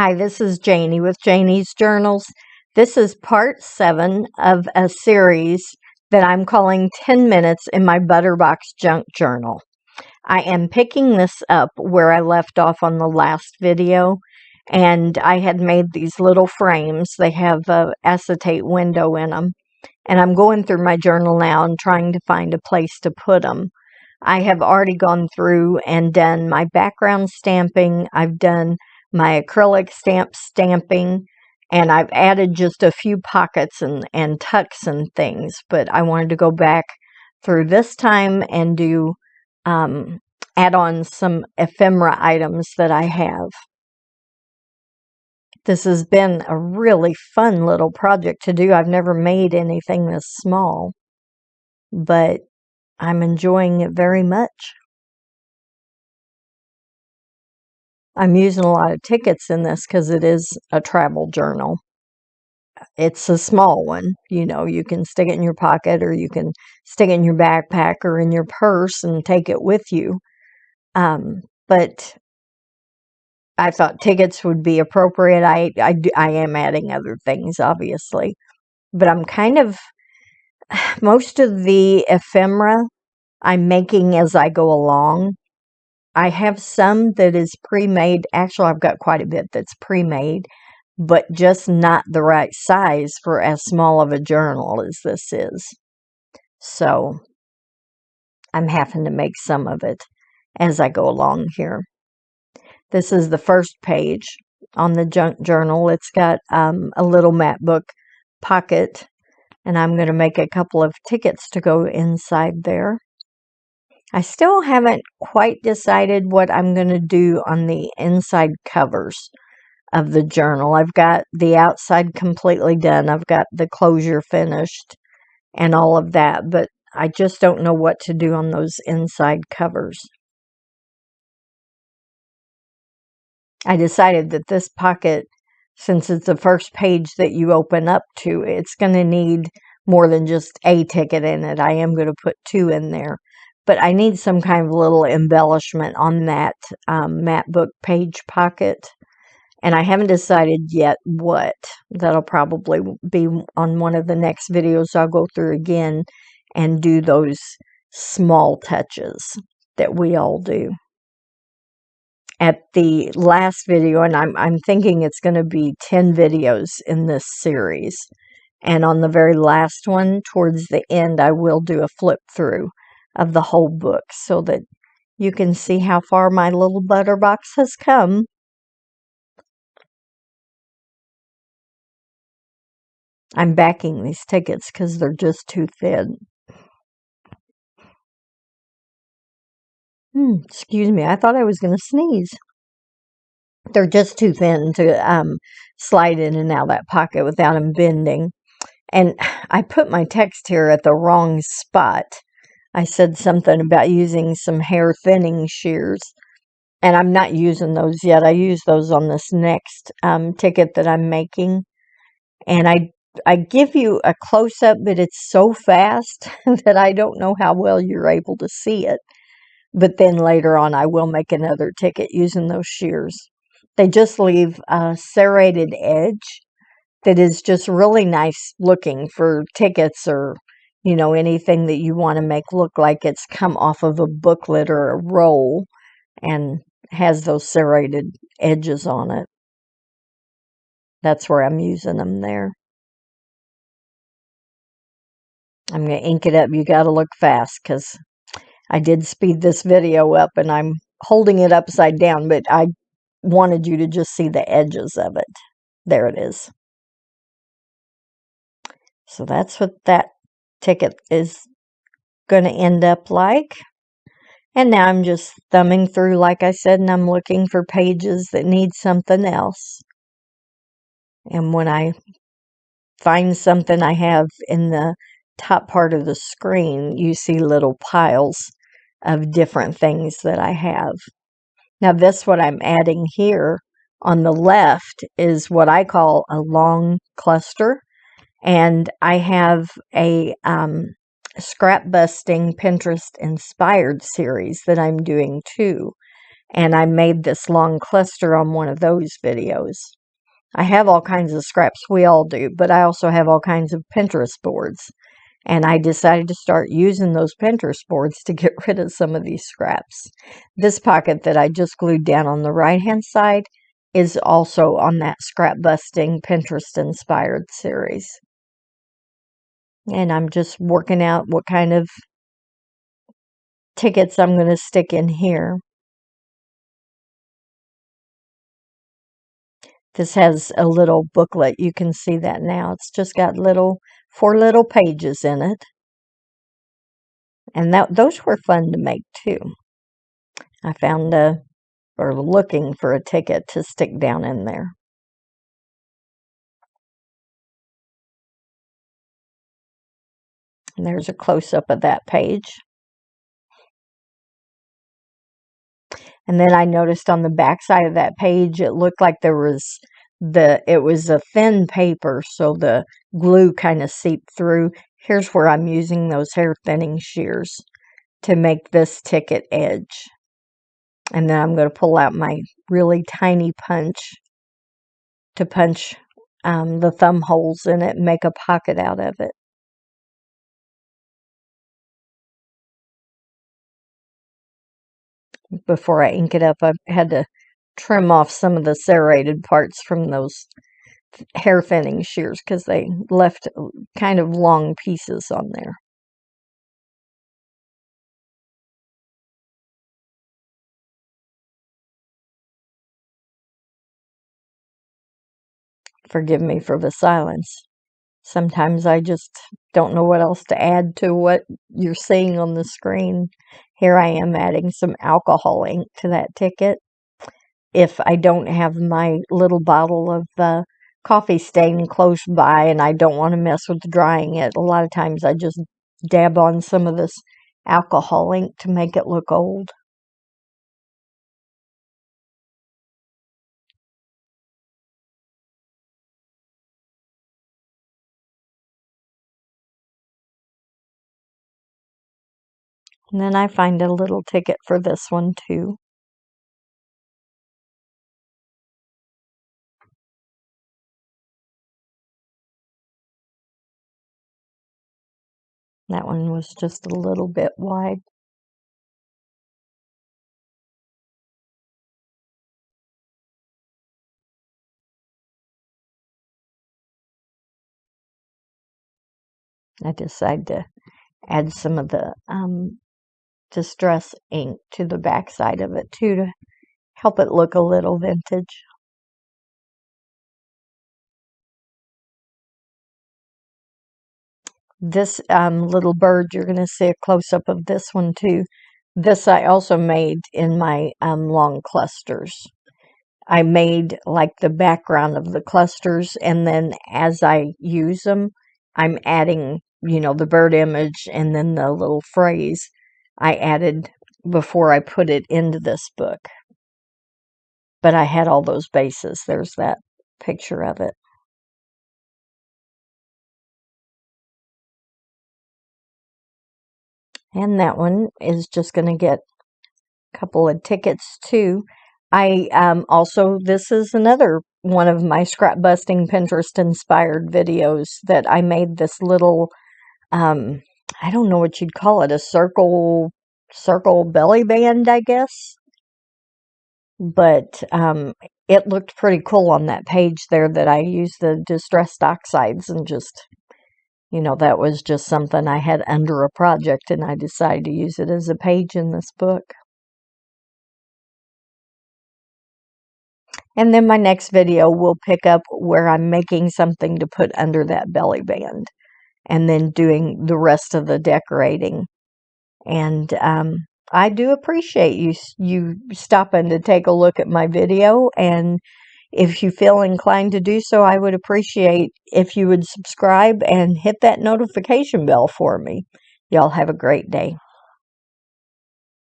Hi, this is Janie with Janie's Journals. This is part 7 of a series that I'm calling 10 Minutes in My Butterbox Junk Journal. I am picking this up where I left off on the last video, and I had made these little frames. They have an acetate window in them, and I'm going through my journal now and trying to find a place to put them. I have already gone through and done my background stamping. I've done my acrylic stamp stamping, and I've added just a few pockets and tucks and things, but I wanted to go back through this time and do add on some ephemera items that I have. This has been a really fun little project to do. I've never made anything this small, but I'm enjoying it very much. I'm using a lot of tickets in this because it is a travel journal. It's a small one. You know, you can stick it in your pocket, or you can stick it in your backpack or in your purse and take it with you. But I thought tickets would be appropriate. I am adding other things, obviously. But I'm kind of, most of the ephemera I'm making as I go along. I have some that is pre-made. Actually, I've got quite a bit that's pre-made, but just not the right size for as small of a journal as this is. So I'm having to make some of it as I go along here. This is the first page on the junk journal. It's got a little mat book pocket, and I'm going to make a couple of tickets to go inside there. I still haven't quite decided what I'm going to do on the inside covers of the journal. I've got the outside completely done. I've got the closure finished and all of that, but I just don't know what to do on those inside covers. I decided that this pocket, since it's the first page that you open up to, it's going to need more than just a ticket in it. I am going to put 2 in there. But I need some kind of little embellishment on that mat book page pocket. And I haven't decided yet what. That'll probably be on one of the next videos. I'll go through again and do those small touches that we all do. At the last video, and I'm thinking it's going to be 10 videos in this series. And on the very last one, towards the end, I will do a flip through of the whole book so that you can see how far my little butterbox has come. I'm backing these tickets because they're just too thin. Excuse me, I thought I was going to sneeze. They're just too thin to slide in and out of that pocket without them bending. And I put my text here at the wrong spot. I said something about using some hair thinning shears, and I'm not using those yet. I use those on this next ticket that I'm making. And I give you a close-up, but it's so fast that I don't know how well you're able to see it. But then later on, I will make another ticket using those shears. They just leave a serrated edge that is just really nice looking for tickets, or you know, anything that you want to make look like it's come off of a booklet or a roll, and has those serrated edges on it. That's where I'm using them there. I'm going to ink it up. You got to look fast because I did speed this video up and I'm holding it upside down, but I wanted you to just see the edges of it. There it is. So that's what that ticket is going to end up like. And now I'm just thumbing through, like I said, and I'm looking for pages that need something else. And when I find something, I have in the top part of the screen, you see little piles of different things that I have. Now this, what I'm adding here on the left, is what I call a long cluster. And I have a scrap busting Pinterest inspired series that I'm doing too. and I made this long cluster on one of those videos. I have all kinds of scraps, we all do, but I also have all kinds of Pinterest boards. And I decided to start using those Pinterest boards to get rid of some of these scraps. This pocket that I just glued down on the right-hand side is also on that scrap busting Pinterest inspired series. And I'm just working out what kind of tickets I'm going to stick in here. This has a little booklet. You can see that now. It's just got 4 little pages in it. And those were fun to make too. I found or looking for a ticket to stick down in there. And there's a close-up of that page. And then I noticed on the back side of that page, it looked like it was a thin paper, so the glue kind of seeped through. Here's where I'm using those hair thinning shears to make this ticket edge. And then I'm going to pull out my really tiny punch to punch the thumb holes in it and make a pocket out of it. Before I ink it up, I had to trim off some of the serrated parts from those hair thinning shears because they left kind of long pieces on there. Forgive me for the silence. Sometimes I just don't know what else to add to what you're seeing on the screen. Here I am adding some alcohol ink to that ticket. If I don't have my little bottle of coffee stain close by and I don't want to mess with drying it, a lot of times I just dab on some of this alcohol ink to make it look old. And then I find a little ticket for this one too. That one was just a little bit wide. I decided to add some of the distress ink to the back side of it too to help it look a little vintage. This little bird, you're going to see a close-up of this one too. This I also made in my long clusters. I made like the background of the clusters, and then as I use them, I'm adding, the bird image and then the little phrase I added before I put it into this book. But I had all those bases. There's that picture of it. And that one is just going to get a couple of tickets too. I also, this is another one of my scrap busting Pinterest inspired videos that I made this little, I don't know what you'd call it, a circle belly band, I guess. But it looked pretty cool on that page there that I used the distressed oxides and just, that was just something I had under a project and I decided to use it as a page in this book. And then my next video will pick up where I'm making something to put under that belly band and then doing the rest of the decorating. And I do appreciate you stopping to take a look at my video. And if you feel inclined to do so, I would appreciate if you would subscribe and hit that notification bell for me. Y'all have a great day.